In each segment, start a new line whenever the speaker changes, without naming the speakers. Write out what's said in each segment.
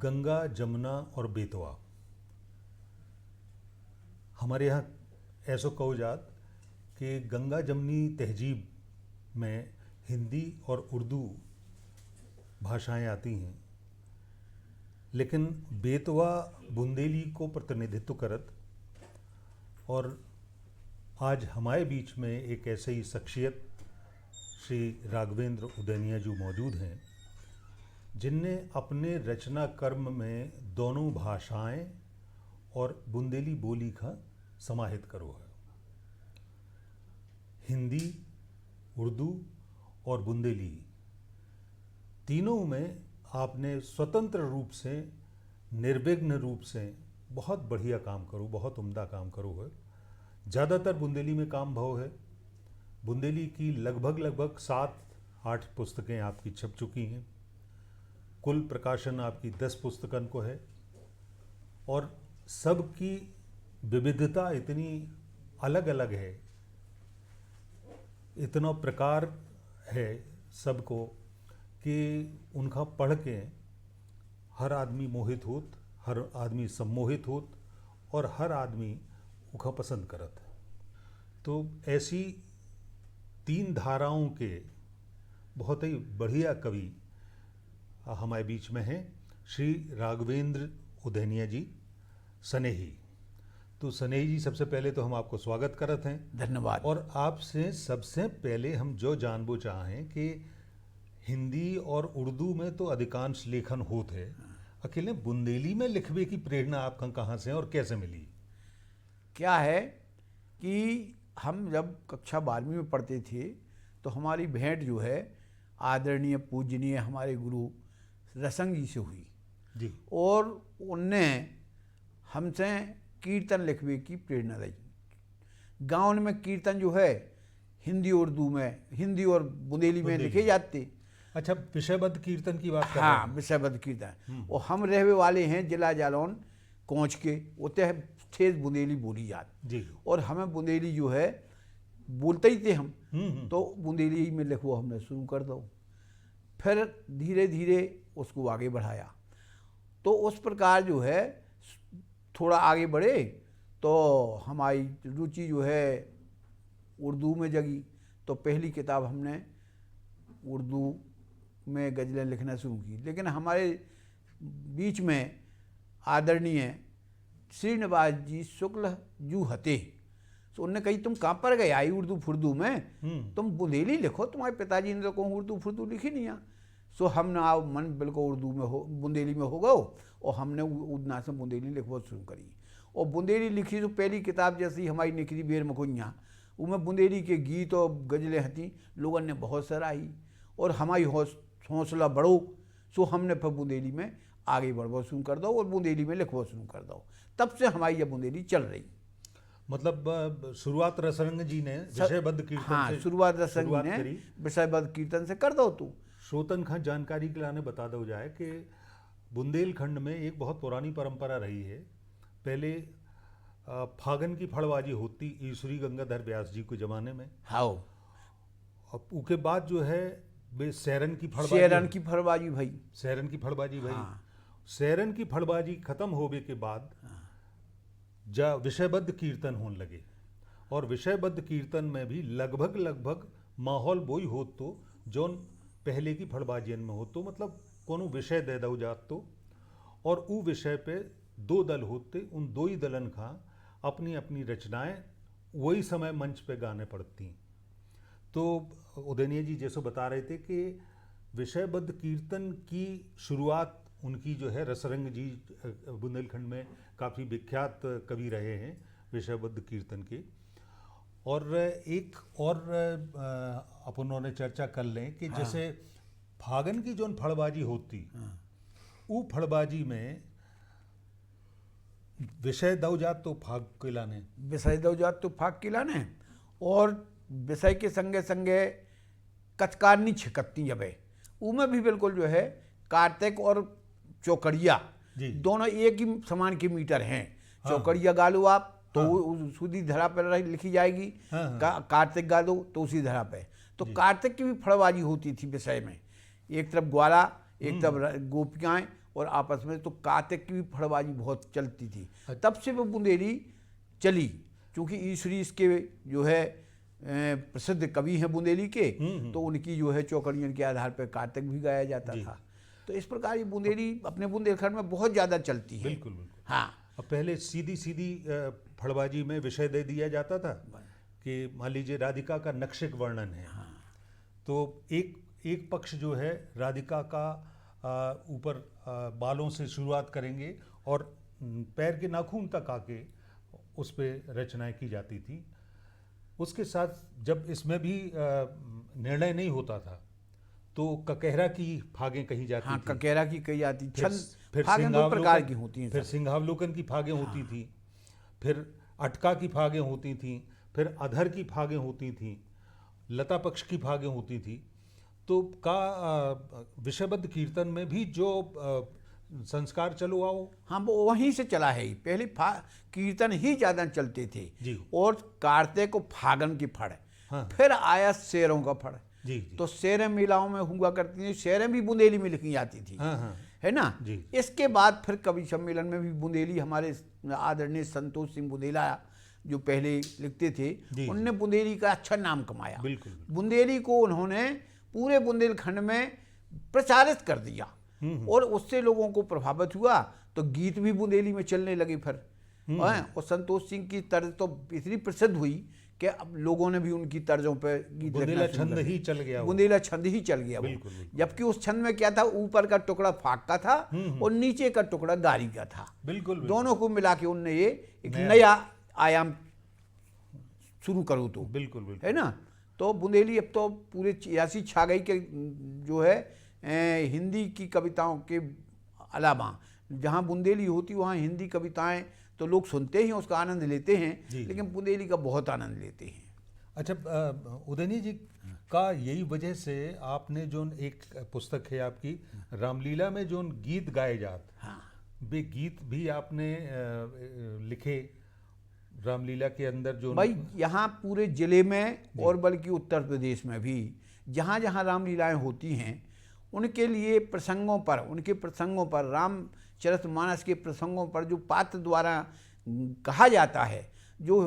गंगा, जमुना और बेतवा। हमारे यहाँ ऐसो कहो जात कि गंगा जमनी तहजीब में हिंदी और उर्दू भाषाएं आती हैं, लेकिन बेतवा बुंदेली को प्रतिनिधित्व करत। और आज हमारे बीच में एक ऐसे ही शख्सियत श्री राघवेंद्र उदैनिया जी मौजूद हैं, जिनने अपने रचना कर्म में दोनों भाषाएं और बुंदेली बोली का समाहित करो है। हिंदी, उर्दू और बुंदेली तीनों में आपने स्वतंत्र रूप से, निर्विघ्न रूप से बहुत बढ़िया काम करो, बहुत उम्दा काम करो है। ज़्यादातर बुंदेली में काम भाव है। बुंदेली की लगभग 7-8 पुस्तकें आपकी छप चुकी हैं। कुल प्रकाशन आपकी 10 पुस्तकन को है और सबकी विविधता इतनी अलग अलग है, इतना प्रकार है सबको कि उनका पढ़ के हर आदमी मोहित होत, हर आदमी सम्मोहित होत और हर आदमी उनका पसंद करत। तो ऐसी 3 धाराओं के बहुत ही बढ़िया कवि हमारे बीच में हैं, श्री राघवेंद्र उदैनिया जी सनेही। तो सनेही जी, सबसे पहले तो हम आपको स्वागत करत हैं।
धन्यवाद।
और आपसे सबसे पहले हम जो जानबो चाहें कि हिंदी और उर्दू में तो अधिकांश लेखन होते हैं, अकेले बुंदेली में लिखने की प्रेरणा आपका कहाँ से और कैसे मिली?
क्या है कि हम जब कक्षा 12वीं में पढ़ते थे तो हमारी भेंट जो है आदरणीय पूजनीय हमारे गुरु रसंग जी से हुई
जी।
और उनने हमसे कीर्तन लिखने की प्रेरणा दी। गाँव में कीर्तन जो है हिंदी उर्दू में, हिंदी और बुंदेली में लिखे जाते।
अच्छा, विषयबद्ध कीर्तन की बात कर रहे
हाँ,
हैं?
विषयबद्ध कीर्तन। और हम रहने वाले हैं जिला जालौन कोंच के, उतने ठेस बुंदेली बोली जाती
जी।
और हमें बुंदेली जो है बोलते ही थे हम। तो बुंदेली में लिखो हमने शुरू कर दो, फिर धीरे धीरे उसको आगे बढ़ाया। तो उस प्रकार जो है थोड़ा आगे बढ़े तो हमारी रुचि जो है उर्दू में जगी। तो पहली किताब हमने उर्दू में गज़लें लिखना शुरू की। लेकिन हमारे बीच में आदरणीय श्रीनिवास जी शुक्ल जू हते, तो उनने कही तुम कहाँ पर गए आई उर्दू फुर्दू में, तुम बुंदेली लिखो, तुम्हारे पिताजी ने तो कहूँ उर्दू फुर्दू लिखी नहीं। सो हमने आओ मन बिल्कुल उर्दू में हो, बुंदेली में हो गओ और हमने उदना से बुंदेली लिखवा शुरू करी। और बुंदेली लिखी तो पहली किताब जैसी हमारी निकली बेर मखुइयाँ, उनमें बुंदेली के गीत और गज़लें हती, लोगों ने बहुत सराही और हमारी हौसला बढ़ो। सो हमने फिर बुंदेली में आगे बढ़वा शुरू कर दो और बुंदेली में लिखवा शुरू कर दो। तब से हमारी यह बुंदेली चल रही।
मतलब शुरुआत रसरंग जी ने विषयबद्ध कीर्तन
हाँ,
से
शुरुआत रसरंग ने विषयबद्ध कीर्तन से कर दो। तू
श्रोतन खां जानकारी के लाने बता दो जाए कि बुंदेलखंड में एक बहुत पुरानी परंपरा रही है। पहले फागन की फड़बाजी होती ईश्वरी गंगाधर व्यास जी के ज़माने में।
हाँ,
उसके बाद जो है सैरन की फड़बाजी
भाई।
सैरन की फड़बाजी भाई।
हाँ।
सैरन की फड़बाजी खत्म होने के बाद जा विषयबद्ध कीर्तन होने लगे और विषयबद्ध कीर्तन में भी लगभग माहौल वही हो तो जोन पहले की फड़बाजियन में हो। तो मतलब कोनो विषय दे दो जात तो और उ विषय पे 2 दल होते, उन 2 ही दलन का अपनी अपनी रचनाएं वही समय मंच पे गाने पड़ती। तो उदैनिया जी जैसे बता रहे थे कि विषयबद्ध कीर्तन की शुरुआत उनकी जो है रसरंग जी बुंदेलखंड में काफ़ी विख्यात कवि रहे हैं विषयबद्ध कीर्तन के। और एक और अपन ने चर्चा कर लें कि जैसे फागन की जो फड़बाजी होती, वो फड़बाजी में विषय दो जात तो फाग किलाने,
विषय दो जात तो फाग किलाने और विषय के संगे संगे कचकारनी छिकत्ती जबे उनमें भी बिल्कुल जो है कार्तिक और चौकड़िया दोनों एक ही समान के मीटर हैं। चौकड़िया गालो आप तो उसी धरा पर लिखी जाएगी, कार्तिक गा दो तो उसी धरा पे। तो कार्तिक की भी फड़बाजी होती थी विषय में, एक तरफ ग्वाला एक तरफ गोपियाएं और आपस में तो कार्तिक की भी फड़बाजी बहुत चलती थी। तब से वो बुंदेली चली, क्योंकि ईश्वरी इसके जो है प्रसिद्ध कवि हैं बुंदेली के, तो उनकी जो है चौकड़ियों के आधार पर कार्तिक भी गाया जाता था। तो इस प्रकार ये बुंदेली अपने बुंदेलखंड में बहुत ज़्यादा चलती है।
बिल्कुल बिल्कुल।
हाँ,
अब पहले सीधी सीधी फड़बाजी में विषय दे दिया जाता था कि मान लीजिए राधिका का नक्शिक वर्णन है, तो एक पक्ष जो है राधिका का ऊपर बालों से शुरुआत करेंगे और पैर के नाखून तक आके उस पर रचनाएं की जाती थी। उसके साथ जब इसमें भी निर्णय नहीं होता था तो ककेहरा की फागें कही जाती
हाँ,
थी,
ककेहरा की कही जाती थी।
फिर
फागें दो प्रकार की होती हैं,
फिर सिंहावलोकन की फागें होती थी, फिर अटका की फागें होती थी, फिर अधर की फागें होती थी, लता पक्ष की फागें होती थी। तो विषयबद्ध कीर्तन में भी जो संस्कार चलो आओ,
हाँ, वो वहीं से चला है। पहले कीर्तन ही ज़्यादा चलते थे
जी।
और कार्तिक को फागन की फड़,
हाँ।
फिर आया शेरों का फड़।
जी।
तो शेरें मेलाओं में हुआ करती थी, शेरें भी बुंदेली में लिखी जाती थी।
हाँ।
है ना
जी।
इसके बाद फिर कवि सम्मेलन में भी बुंदेली, हमारे आदरणीय संतोष सिंह बुंदेला जो पहले लिखते थे, उनने बुंदेली का अच्छा नाम कमाया।
बिल्कुल।
बुंदेली को उन्होंने पूरे बुंदेलखंड में प्रचारित कर दिया और उससे लोगों को प्रभावित हुआ, तो गीत भी बुंदेली में चलने लगे फिर। और संतोष सिंह की तर्ज तो इतनी प्रसिद्ध हुई कि अब लोगों ने भी उनकी तर्जों पर गीत
बुंदेला छंद ही चल गया,
बुंदेला छंद ही चल गया।
बिल्कुल।
जबकि उस छंद में क्या था, ऊपर का टुकड़ा फाग का था और नीचे का टुकड़ा गारी का था।
बिल्कुल।
दोनों को मिला के उनने ये एक नया आयाम शुरू करो तो।
बिल्कुल।
है ना। तो बुंदेली अब तो पूरे ऐसी छा गई कि जो है हिंदी की कविताओं के अलावा जहाँ बुंदेली होती वहाँ हिंदी कविताएं तो लोग सुनते हैं, उसका आनंद लेते हैं, लेकिन बुंदेली का बहुत आनंद लेते हैं।
अच्छा, उदयनी जी का यही वजह से आपने जो एक पुस्तक है आपकी रामलीला में जो गीत गाए जाते,
हाँ,
वे गीत भी आपने लिखे रामलीला के अंदर जो
भाई यहाँ पूरे जिले में और बल्कि उत्तर प्रदेश में भी जहाँ जहाँ रामलीलाएं होती हैं उनके लिए प्रसंगों पर, उनके प्रसंगों पर, रामचरितमानस के प्रसंगों पर जो पात्र द्वारा कहा जाता है, जो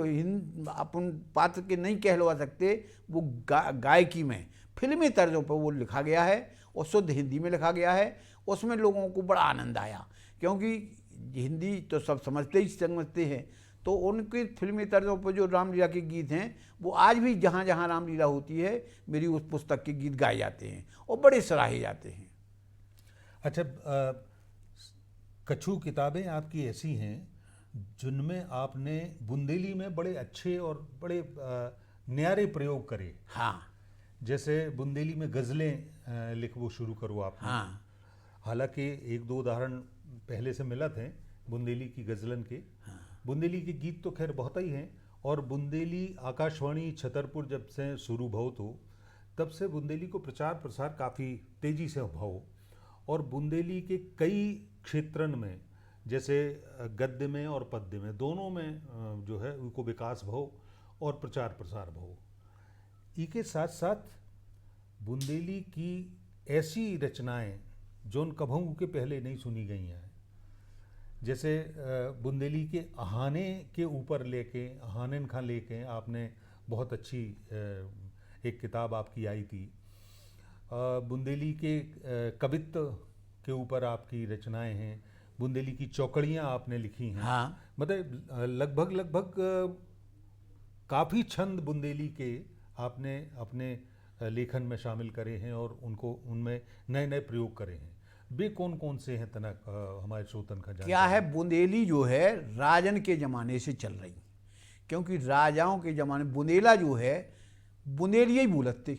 अपन पात्र के नहीं कहलवा सकते, वो गायकी में फिल्मी तर्जों पर वो लिखा गया है और शुद्ध हिंदी में लिखा गया है। उसमें लोगों को बड़ा आनंद आया, क्योंकि हिंदी तो सब समझते हैं, तो उनकी फिल्मी तर्जों पर जो रामलीला के गीत हैं वो आज भी जहाँ जहाँ रामलीला होती है मेरी उस पुस्तक के गीत गाए जाते हैं और बड़े सराहे जाते हैं।
अच्छा, कछु किताबें आपकी ऐसी हैं जिनमें आपने बुंदेली में बड़े अच्छे और बड़े न्यारे प्रयोग करे।
हाँ,
जैसे बुंदेली में गज़लें लिखवो शुरू करो आपने।
हाँ,
हालांकि एक दो उदाहरण पहले से मिलत हैं बुंदेली की गज़लन के।
हाँ।
बुंदेली के गीत तो खैर बहुत ही हैं, और बुंदेली आकाशवाणी छतरपुर जब से शुरू भव तो तब से बुंदेली को प्रचार प्रसार काफ़ी तेज़ी से भव, और बुंदेली के कई क्षेत्रन में जैसे गद्य में और पद्य में दोनों में जो है उनको विकास भव और प्रचार प्रसार भव। इसके साथ साथ बुंदेली की ऐसी रचनाएं जोन कभू के पहले नहीं सुनी गई हैं, जैसे बुंदेली के अहाने के ऊपर लेके, अहानन खां लेके आपने बहुत अच्छी एक किताब आपकी आई थी। बुंदेली के कवित्व के ऊपर आपकी रचनाएं हैं, बुंदेली की चौकड़ियाँ आपने लिखी हैं।
हाँ।
मतलब लगभग काफ़ी छंद बुंदेली के आपने अपने लेखन में शामिल करे हैं और उनको उनमें नए नए प्रयोग करे हैं। वे कौन कौन से हैं तना हमारे श्रोतन का जानकारी?
क्या है, बुंदेली जो है राजन के ज़माने से चल रही, क्योंकि राजाओं के ज़माने बुंदेला जो है बुंदेली ही बोलते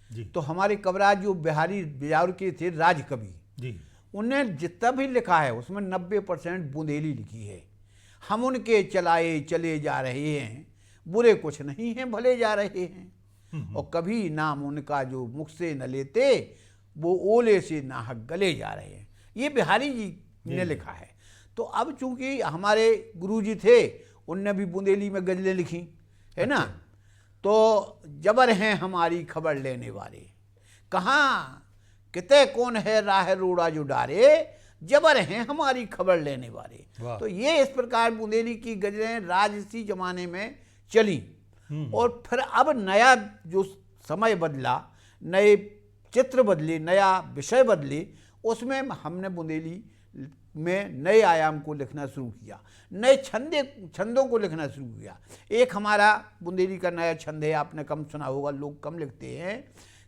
जी।
तो हमारे कविराज जो बिहारी बिजावर के थे राज कवि
जी,
उनने जितना भी लिखा है उसमें 90% बुंदेली लिखी है। हम उनके चलाए चले जा रहे हैं, बुरे कुछ नहीं हैं भले जा रहे हैं, और कभी नाम उनका जो मुख से न लेते, वो ओले से नाहक गले जा रहे हैं। ये बिहारी जी ने लिखा है। तो अब चूंकि हमारे गुरुजी थे, उनने भी बुंदेली में गजलें लिखी है ना। तो जबर हैं हमारी खबर लेने वाले, कहाँ किते कौन है राह रोड़ा जो डारे, जबर हैं हमारी खबर लेने वाले।
वाह।
तो ये इस प्रकार बुंदेली की गजलें राजसी जमाने में चली। और फिर अब नया जो समय बदला, नए चित्र बदले, नया विषय बदले, उसमें हमने बुंदेली में नए आयाम को लिखना शुरू किया, नए छंदों को लिखना शुरू किया। एक हमारा बुंदेली का नया छंद है, आपने कम सुना होगा, लोग कम लिखते हैं।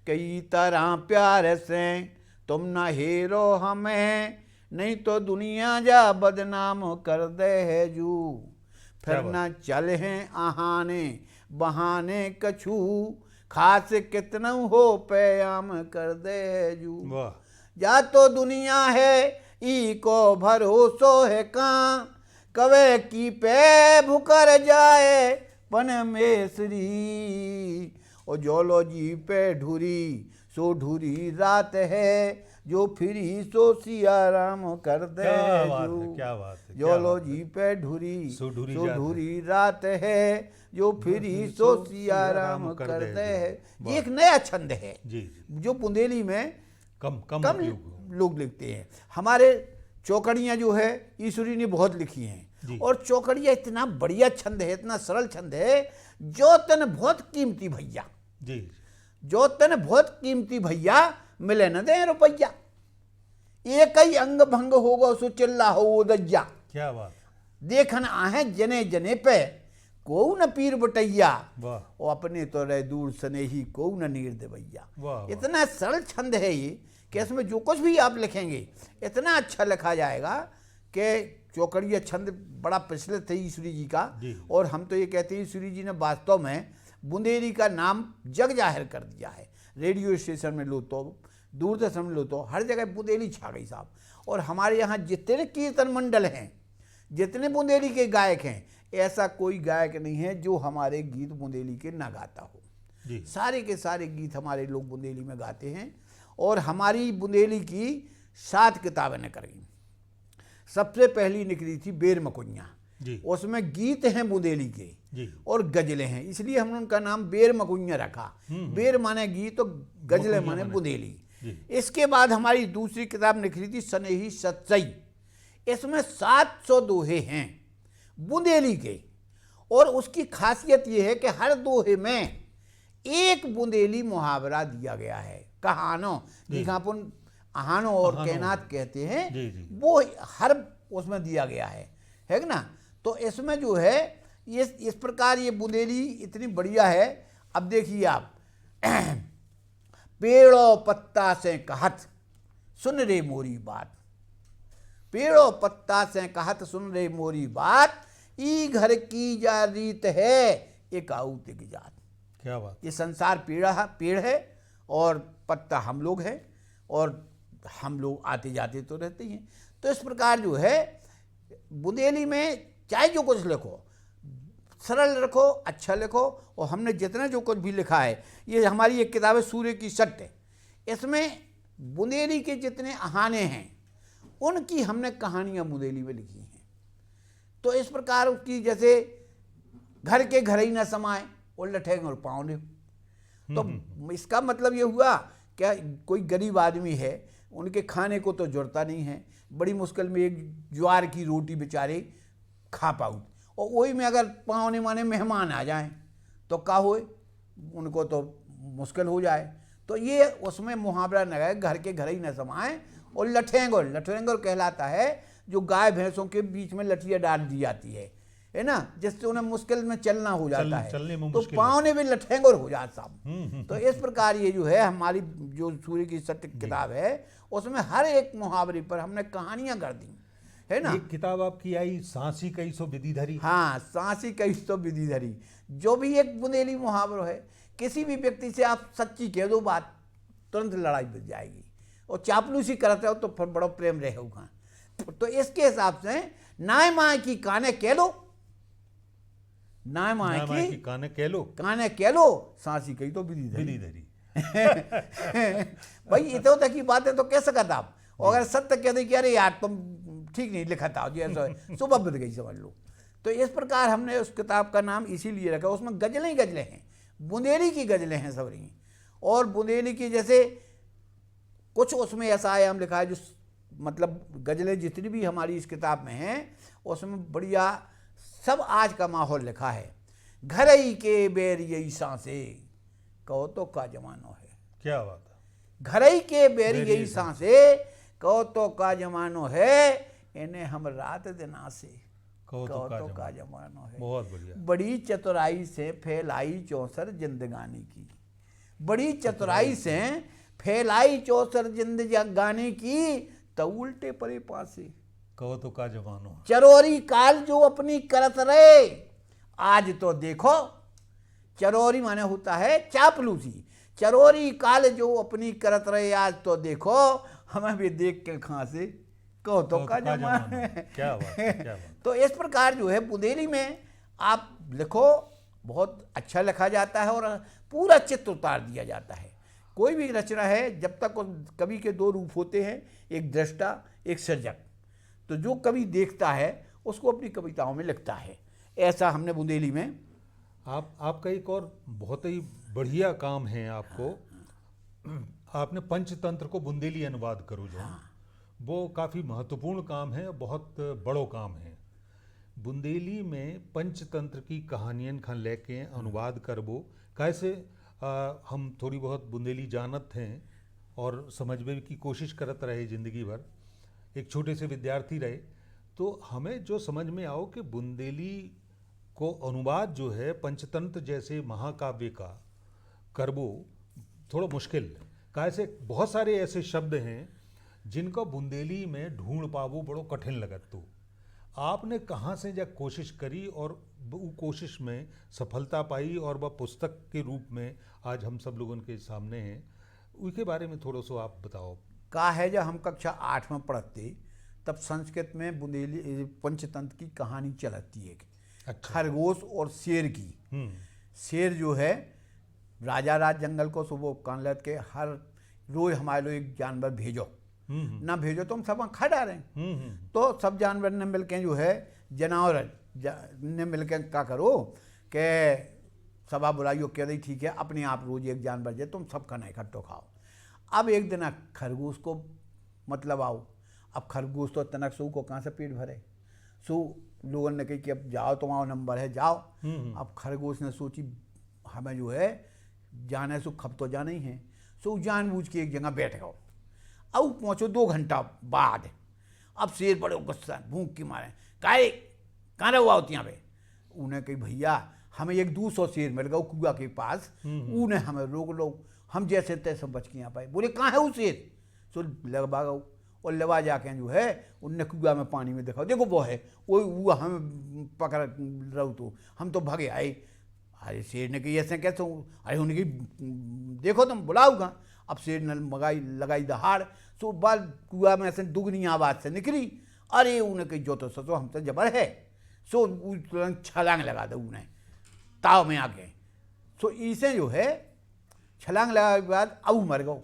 कई तरह प्यार से तुम न हेरो हमें, नहीं तो दुनिया जा बदनाम कर दे है जू। फिर न चल हैं आहाने बहाने कछू, खास कितना हो प्याम कर दे है जू।
वाह।
या तो दुनिया है ई को भरोसो है कां, कवे की पे भुकर जाए पन मेसरी। और जोलॉजी पे ढूरी सो ढूरी रात है, जो फिरी सो सियाराम कर दे
क्या बात
जू।
है, क्या बात है,
जोलॉजी पे ढूरी
सो ढूरी
सो
जात
ढूरी रात है, जो फिरी सो सियाराम कर दे है। ये एक नया छंद है
जी।
जो बुंदेली में
कम
कम
उपयोग।
लोग लिखते हैं। हमारे चौकड़ियाँ जो है ईश्वरी ने बहुत लिखी हैं, और चौकड़ियाँ इतना बढ़िया छंद है, इतना सरल छंद है। जो तन बहुत कीमती भैया
जी,
जो तन बहुत कीमती भैया, मिले न दे रुपैया। एक ही अंग भंग होगा सो चिल्ला हो दज्जा।
क्या बात।
देखन आहे जने जने पे को न पीर बटैया,
वाह।
और अपने तो रहे दूर सने ही को न नीर दे भैया।
वाह।
इतना सरल छंद है ये कि इसमें जो कुछ भी आप लिखेंगे इतना अच्छा लिखा जाएगा कि चौकड़िया छंद बड़ा प्रचलित है ईश्वरी जी का। और हम तो ये कहते हैं ईश्वरी जी ने वास्तव में बुंदेली का नाम जग जाहिर कर दिया है। रेडियो स्टेशन में लो तो, दूरदर्शन में लो तो, हर जगह बुंदेली छा गई साहब। और हमारे यहाँ जितने कीर्तन मंडल हैं, जितने बुंदेली के गायक हैं, ऐसा कोई गायक नहीं है जो हमारे गीत बुंदेली के ना गाता हो
जी।
सारे के सारे गीत हमारे लोग बुंदेली में गाते हैं। और हमारी बुंदेली की 7 किताबें निकली। सबसे पहली निकली थी बेर मकुइया, उसमें गीत हैं बुंदेली के और गजलें हैं, इसलिए हमने उनका नाम बेर मकुइया रखा। बेर माने गीत और गजलें माने बुंदेली। इसके बाद हमारी दूसरी किताब निकली थी सनेही सच्चाई। इसमें 700 दोहे हैं बुंदेली के, और उसकी खासियत यह है कि हर दोहे में एक बुंदेली मुहावरा दिया गया है। कहानो जिखापुन आहानो और कहनात कहते हैं, वो हर उसमें दिया गया है ना। तो इसमें जो है इस प्रकार ये बुंदेली इतनी बढ़िया है। अब देखिए आप पेड़ों पत्ता से कहत सुन रे मोरी बात, पेड़ों पत्ता से कहत सुन रे मोरी बात, ई घर की जा रीत है एक आउत की जात।
क्या बात।
ये संसार पेड़ है और पत्ता हम लोग हैं, और हम लोग आते जाते तो रहते हैं। तो इस प्रकार जो है बुंदेली में चाहे जो कुछ लिखो, सरल रखो, अच्छा लिखो। और हमने जितना जो कुछ भी लिखा है, ये हमारी एक किताब है सूर्य की सट है, इसमें बुंदेली के जितने आहाने हैं उनकी हमने कहानियाँ बुंदेली में लिखी हैं। तो इस प्रकार उसकी जैसे घर के घर ही न समाए और लठेंगे और पाँव। तो इसका मतलब ये हुआ क्या, कोई गरीब आदमी है, उनके खाने को तो जरूरता नहीं है, बड़ी मुश्किल में एक ज्वार की रोटी बेचारे खा पाऊँ, और वही में अगर पाँवने माने मेहमान आ जाएं तो का होए, उनको तो मुश्किल हो जाए। तो ये उसमें मुहावरा न गए, घर के घर ही न समाए। और लठेंगोर, लठेंगोर कहलाता है जो गाय भैंसों के बीच में लठिया डाल दी जाती है ना, जिससे उन्हें मुश्किल में चलना हो जाता है, तो पाँव ने भी लठेंगोर हो जाता साहब। तो इस प्रकार ये जो है हमारी जो सूर्य की सत्य किताब है, उसमें हर एक मुहावरे पर हमने कहानियां कर दी है ना।
एक किताब आपकी आई सांसी कई सो विधि धरी।
हाँ, सांसी कई सो विधि धरी, जो भी एक बुंदेली मुहावरा है। किसी भी व्यक्ति से आप सच्ची कह दो बात, तुरंत लड़ाई बच जाएगी, और चापलूसी करते हो तो फिर बड़ा प्रेम रहेगा। तो इसके हिसाब से नाय माए की काने कह लो, नाय माए की
काने कह लो,
काने कह लो, सांसी कही तो विधि धरी। भाई इतो तक की बात है तो कह सकता था आप, और अगर सत्य कह दे कि अरे यार तुम ठीक नहीं लिखा था जी, ऐसा सुबह बद गई समझ लो। तो इस प्रकार हमने उस किताब का नाम इसीलिए रखा। उसमें गजलें ही गजलें हैं, बुंदेली की गजलें हैं सबरी। और बुंदेली की जैसे कुछ उसमें ऐसा आयाम लिखा है जो मतलब गज़लें जितनी भी हमारी इस किताब में हैं उसमें बढ़िया सब आज का माहौल लिखा है। घर ही के बेर यही सांसें कहो तो का जमानो है।
क्या बात है।
घर ही के बेर यही सांसें कहो तो का जमानो है, इन्हें हम रात दिन से
कहो
कहो
तो
तो का जमानो है।
बहुत बढ़िया।
बड़ी चतुराई से फैलाई चौसर जिंदगानी की, बड़ी चतुराई से फैलाई चौसर जिंदगानी की, तो उल्टे परे पासे
कहो तो का जमानो।
चरोरी काल जो अपनी करत रहे, आज तो देखो, चरोरी माने होता है चापलूसी, चरोरी काल जो अपनी करत रहे, आज तो देखो हमें भी देख के खांसे कहो तो का जमानो है।
क्या बात है, क्या बात।
तो इस प्रकार जो है बुंदेली में आप लिखो, बहुत अच्छा लिखा जाता है और पूरा चित्र उतार दिया जाता है। कोई भी रचना है, जब तक कवि के दो रूप होते हैं, एक दृष्टा एक सृजक, तो जो कवि देखता है उसको अपनी कविताओं में लिखता है। ऐसा हमने बुंदेली में।
आपका एक और बहुत ही बढ़िया काम है आपको, आपने पंचतंत्र को बुंदेली अनुवाद करो जो, वो काफ़ी महत्वपूर्ण काम है, बहुत बड़ो काम है। बुंदेली में पंचतंत्र की कहानियन खान लेके अनुवाद करबो, कैसे हम थोड़ी बहुत बुंदेली जानत हैं और समझने की कोशिश करत रहे जिंदगी भर, एक छोटे से विद्यार्थी रहे, तो हमें जो समझ में आओ कि बुंदेली को अनुवाद जो है पंचतंत्र जैसे महाकाव्य का करबो थोड़ा मुश्किल, कैसे बहुत सारे ऐसे शब्द हैं जिनका बुंदेली में ढूंढ पावो बड़ो कठिन लगत। तो आपने कहाँ से जब कोशिश करी और वो कोशिश में सफलता पाई और वह पुस्तक के रूप में आज हम सब लोगों के सामने हैं, उसके बारे में थोड़ा सा आप बताओ।
का है जब हम कक्षा 8 में पढ़ते तब संस्कृत में बुंदेली पंचतंत्र की कहानी चलती है।
अच्छा।
खरगोश और शेर की। शेर जो है राजा राज जंगल को सुबह कान लत के हर रोज हमारे लोग एक जानवर भेजो, ना भेजो तो हम सब खा डालें। तो सब जानवर ने मिलके जो है जानवर ने मिलकर क्या करो कि सभा बुलाइयो, कह रही ठीक है अपने आप रोज एक जानवर जे तुम सब खाना इकट्ठो खाओ। अब एक दिन खरगोश को मतलब आओ, अब खरगोश तो तनक सू को कहाँ से पेट भरे, सो लोगों ने कही कि अब जाओ तुम्हारा नंबर है जाओ। अब खरगोश ने सोची हमें जो है जाने सो खप तो जाना ही है, सो जानबूझ के एक जगह बैठ गओ। अब पहुँचो 2 घंटा बाद, अब शेर बड़े गुस्सा भूख की मारे काहे कहाँ रहो होती यहाँ पे। उन्हें कही भैया हमें एक 200 शेर मिल गया कुआ के पास, उन्हें हमें रोक लो, हम जैसे तैसे बच के यहाँ पाए। बोले कहाँ है वो शेर, सो लगवा गओ और लवा जाके जो है उनने कुआ में पानी में देखा, देखो वो है वो हम पकड़ रहो, तो हम तो भगे आए। अरे शेर ने कही ऐसे कैसे, अरे उन्हें कही देखो तुम बुलाऊगा। अब शेर ने लगाई दहाड़, सो बाल कुआ में ऐसे दुगनी आवाज़ से निकली। अरे उन्हें कही जो तो सचो हम तो जबर है, सो तुरंत छलांग लगा दो उन्हें ताव में आके। सो इसे जो है छलांग लगाने के बाद अब मर गओ।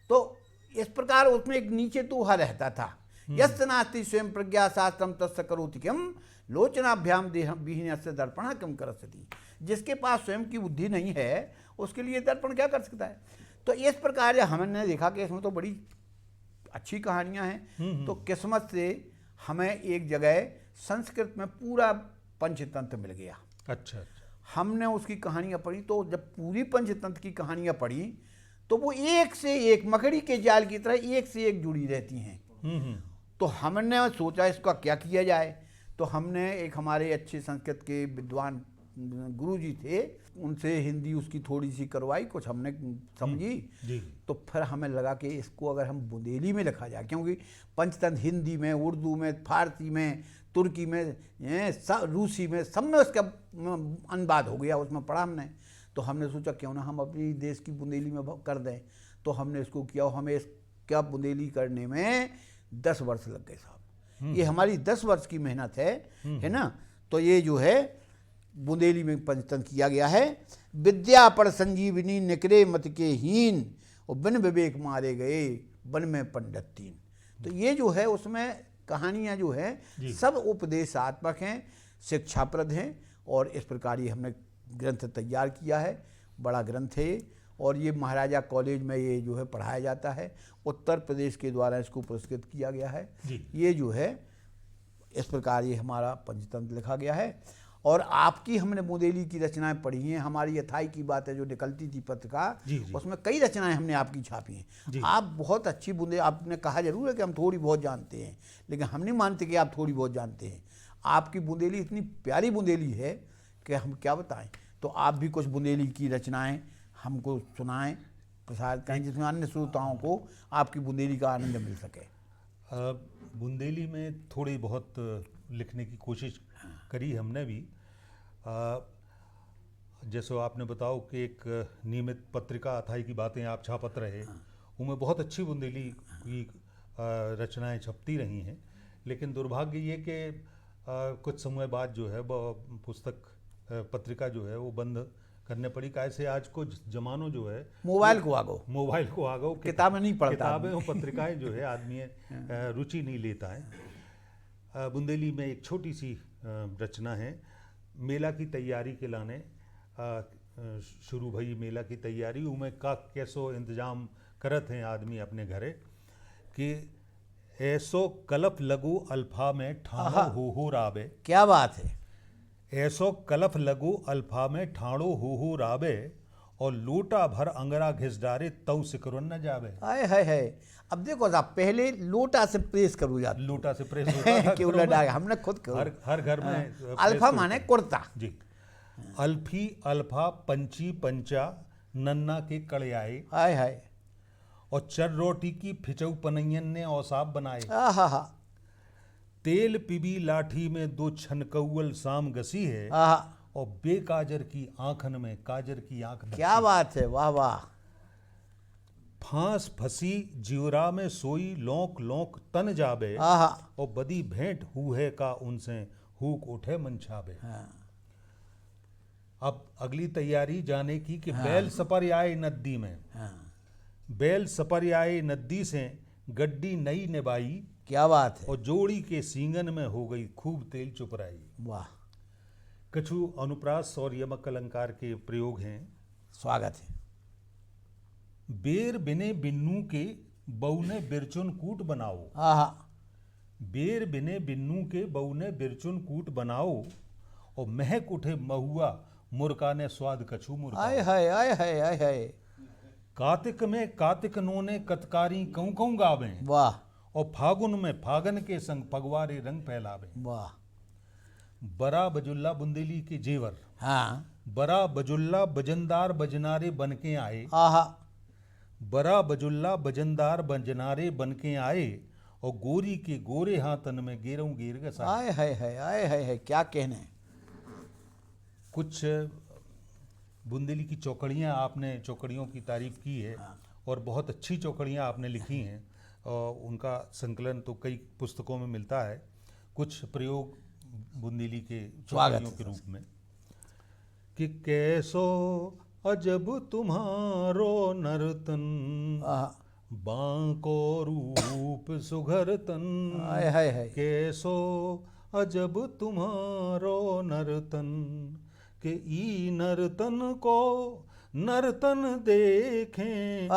तो इस प्रकार उसमें एक नीचे दोहा रहता था, यस्त नास्ति स्वयं प्रज्ञा शास्त्रम तस्य करोति किम लोचनाभ्याम विहीन से दर्पण किम करसति। जिसके पास स्वयं की बुद्धि नहीं है उसके लिए दर्पण क्या कर सकता है। तो इस प्रकार हमने देखा कि इसमें तो बड़ी अच्छी कहानियां हैं। तो किस्मत से हमें एक जगह संस्कृत में पूरा पंचतंत्र मिल गया।
अच्छा।
हमने उसकी कहानियाँ पढ़ी, तो जब पूरी पंचतंत्र की कहानियाँ पढ़ी तो वो एक से एक मकड़ी के जाल की तरह एक से एक जुड़ी रहती हैं। तो हमने सोचा इसका क्या किया जाए। तो हमने एक हमारे अच्छे संस्कृत के विद्वान गुरुजी थे, उनसे हिंदी उसकी थोड़ी सी करवाई, कुछ हमने समझी। तो फिर हमें लगा कि इसको अगर हम बुंदेली में लिखा जाए, क्योंकि पंचतंत्र हिंदी में, उर्दू में, फारसी में, तुर्की में, रूसी में, सब में उसका अनुवाद हो गया, उसमें पढ़ा हमने। तो हमने सोचा क्यों ना हम अपनी देश की बुंदेली में कर दें। तो हमने इसको किया। हमें इसका बुंदेली करने में 10 वर्ष लग गए साहब। ये हमारी 10 वर्ष की मेहनत है ना। तो ये जो है बुंदेली में पंचतंत्र किया गया है। विद्या पर संजीवनी निकरे मत के हीन, और बिन विवेक मारे गए वन में पंडित 3। तो ये जो है उसमें कहानियाँ जो है सब उपदेशात्मक हैं, शिक्षाप्रद हैं। और इस प्रकार ये हमने ग्रंथ तैयार किया है, बड़ा ग्रंथ है। और ये महाराजा कॉलेज में ये जो है पढ़ाया जाता है। उत्तर प्रदेश के द्वारा इसको पुरस्कृत किया गया है।
जी।
ये जो है इस प्रकार ये हमारा पंचतंत्र लिखा गया है। और आपकी हमने बुंदेली की रचनाएं पढ़ी हैं। हमारी यथाई की बात है जो निकलती थी पत्रकार,
जी, जी।
उसमें कई रचनाएं हमने आपकी छापी
जी।
हैं। आप बहुत अच्छी बुंदे, आपने कहा जरूर है कि हम थोड़ी बहुत जानते हैं, लेकिन हम नहीं मानते कि आप थोड़ी बहुत जानते हैं। आपकी बुंदेली इतनी प्यारी बुंदेली है कि हम क्या बताएं। तो आप भी कुछ बुंदेली की रचनाएं हमको सुनाएं, प्रसारित करें, जिसमें अन्य श्रोताओं को आपकी बुंदेली का आनंद मिल सके।
बुंदेली में थोड़ी बहुत लिखने की कोशिश करी हमने भी। जैसे आपने बताओ कि एक नियमित पत्रिका अथाई की बातें आप छापत रहे, उनमें बहुत अच्छी बुंदेली की रचनाएं छपती रही हैं। लेकिन दुर्भाग्य ये कि कुछ समय बाद जो है पुस्तक पत्रिका जो है वो बंद करने पड़ी। कैसे आज को जमानो जो है
मोबाइल को आ गो, किताबें नहीं पढ़ता,
किताबें और पत्रिकाएं जो है आदमी रुचि नहीं लेता है। बुंदेली में एक छोटी सी रचना है, मेला की तैयारी के लाने शुरू भई मेला की तैयारी, उमें का कैसो इंतजाम करत हैं आदमी अपने घरे कि ऐसो कलप लगू अल्फा में ठाणो हो राबे।
क्या बात है।
ऐसो कलफ लगू अल्फा में ठाणो हो राबे और लोटा भर अंगरा घिस डारे तऊ सिकरन न जावे।
आए है। अब देखो साहब, पहले लोटा से प्रेस करू जाते,
लोटा से प्रेस होता था
क्यों लड़ा, हमने खुद
हर घर में
अल्फा माने कुर्ता।
जी। अल्फी अल्फा पंची पंचा नन्ना के कड़ियाए।
आए हाय।
और चर रोटी की फिचऊ पनैयन ने औसाब बनाए।
आहा।
तेल पिबी लाठी में दो छनकौल शाम गसी है
आहा।
और बेकाजर की आंखन में काजर की आंख।
क्या बात है, वाह वाह।
फांस फंसी जिवरा में सोई लौक लौक तन जाबे।
आहा।
और बदी भेंट हुए का उनसे हुक उठे मन छाबे।
हाँ।
अब अगली तैयारी जाने की कि बैल सपर आए नदी में।
हाँ।
बैल सपर आए नदी से गड्डी नई निभाई।
क्या बात है।
और जोड़ी के सींगन में हो गई खूब तेल चुपराई।
वाह।
कछु अनुप्रास और यमक अलंकार के प्रयोग हैं।
स्वागत है।
बेर बिने बिन्नू के बउने बिरचुन कूट बनाओ।
आहा।
बेर बिने बिन्नू के बउने बिरचुन कूट बनाओ और महक उठे महुआ मुर्का ने स्वाद कछु मुर्का।
आए हाय, आए हाय, आए हाय।
कार्तिक में कार्तिक नोने कतकारी कऊं कऊं गावे।
वाह।
और फागुन में फागन के संग पगवारे रंग फैलावे।
वाह।
बरा बजुल्ला बुंदेली के जेवर।
हाँ।
बरा बजुल्ला बजनदार बजनारे बन के आए।
आहा।
बरा बजुल्ला बजनदार बजनारे बन के आए और गोरी के गोरे हाथन में गेरों गेर गसाए।
आए हाय हाय, आए हाय हाय, क्या कहने।
कुछ बुंदेली की चौकड़ियाँ, आपने चौकड़ियों की तारीफ की है और बहुत अच्छी चौकड़ियाँ आपने लिखी हैं और उनका संकलन तो कई पुस्तकों में मिलता है। कुछ प्रयोग बुंदेली के चौकड़ियों के रूप में कि कैसो अजब तुम्हारो नर्तन बांको रूप सुघर तन।
आए हाय हाय।
कैसो अजब तुम्हारो नर्तन के ई नर्तन को नर्तन देखें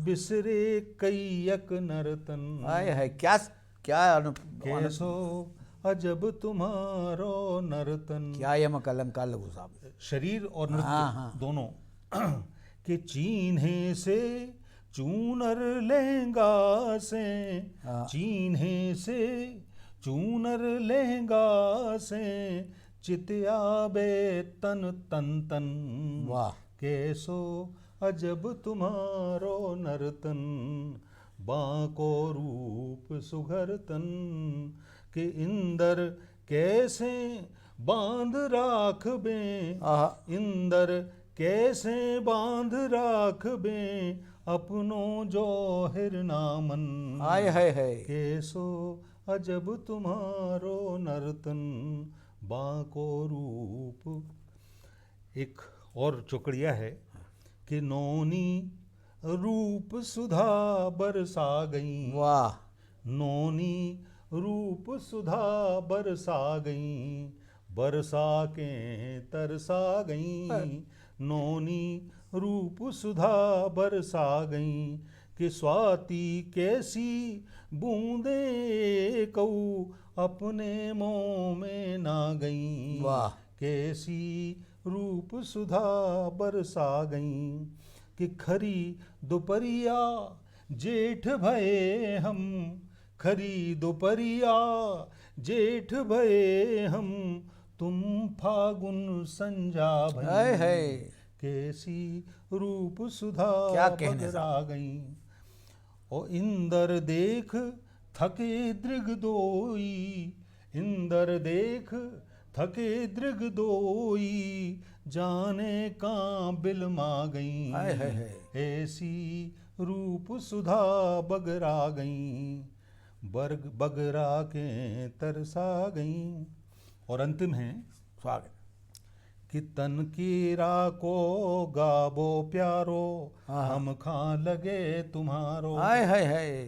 बिसरे कैयक नर्तन।
आए हाय, क्या क्या
कैसो अजब तुम्हारो नर्तन।
क्या यमक अलंकार लघु साहब।
शरीर और नृत्य दोनों के चीन्हे से चूनर लहंगा से। चीन्हे से चूनर लहंगा से चितिया बे तन तन तन।
वाह।
कैसो अजब तुम्हारो नर्तन बांको रूप सुघर तन के इंदर कैसे बांध राख बे। इंदर कैसे बांध राख बे अपनों जोहिर नामन।
आए हाय हाय।
कैसो अजब तुम्हारो नर्तन बांको रूप। एक और चौकड़िया है कि नौनी रूप सुधा बरसा गई।
वाह।
नौनी रूप सुधा बरसा गई बरसा के तरसा गई। नौनी रूप सुधा बरसा गईं, कि स्वाति कैसी बूंदे कऊ अपने मोह में ना गईं।
वाह।
कैसी रूप सुधा बरसा गईं, कि खरी दोपहरिया जेठ भये हम, खरी दोपहरिया जेठ भये हम, तुम फागुन संजा
हाय हाय।
भई, कैसी रूप सुधा
क्या कहने
बगरा गई। और इंदर देख थके दृग दोई, इंदर देख थके दृग दोई, जाने कां बिलमा गई।
हाय हाय हाय।
ऐसी रूप सुधा बगरा गई, बर्ग बगरा के तरसा गई। और अंतिम है
स्वागत।
कि तन कीरा को गाबो प्यारो,
हाँ।
हम खां लगे तुम्हारो।
हाय हाय हाय।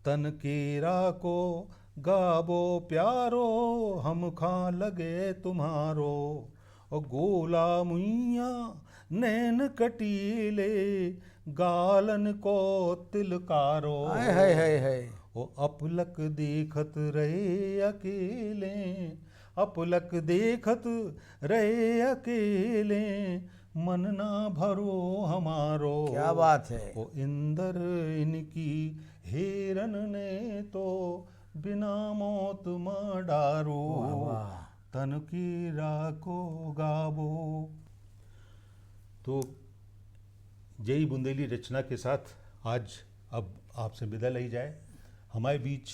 तन कीरा को गाबो प्यारो, हम खां लगे तुम्हारो। और गोला मुइया नैन कटीले, गालन को तिलकारो।
हाय हाय हाय हाय।
वो अपलक देखत रहे अकेले, अपलक देखत रहे अकेले, मन ना भरो हमारो।
क्या बात है।
वो इंदर इनकी हेरन ने तो बिना मौत मां डारो।
वाह वाह।
तन की राको गाबो। तो यही बुंदेली रचना के साथ आज अब आपसे विदा ली जाए। हमारे बीच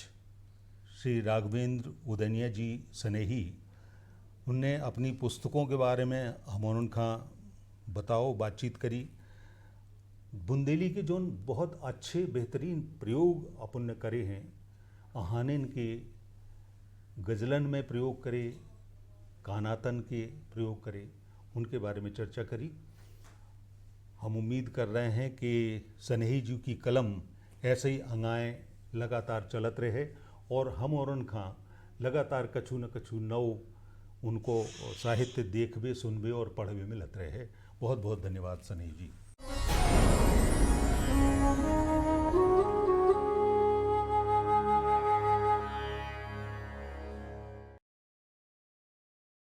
श्री राघवेंद्र उदनिया जी सनेही, उनने अपनी पुस्तकों के बारे में हम उनका बताओ बातचीत करी। बुंदेली के जो बहुत अच्छे बेहतरीन प्रयोग अपन ने करे हैं, अहानिन के गज़लन में प्रयोग करे, कानातन के प्रयोग करे, उनके बारे में चर्चा करी। हम उम्मीद कर रहे हैं कि सनेही जी की कलम ऐसे ही अंगाएँ लगातार चलत रहे और हम और उनका लगातार कछु न कछु नव उनको साहित्य देखबे, सुनबे और पढ़बे मिलत रहे। बहुत बहुत धन्यवाद सनेही जी।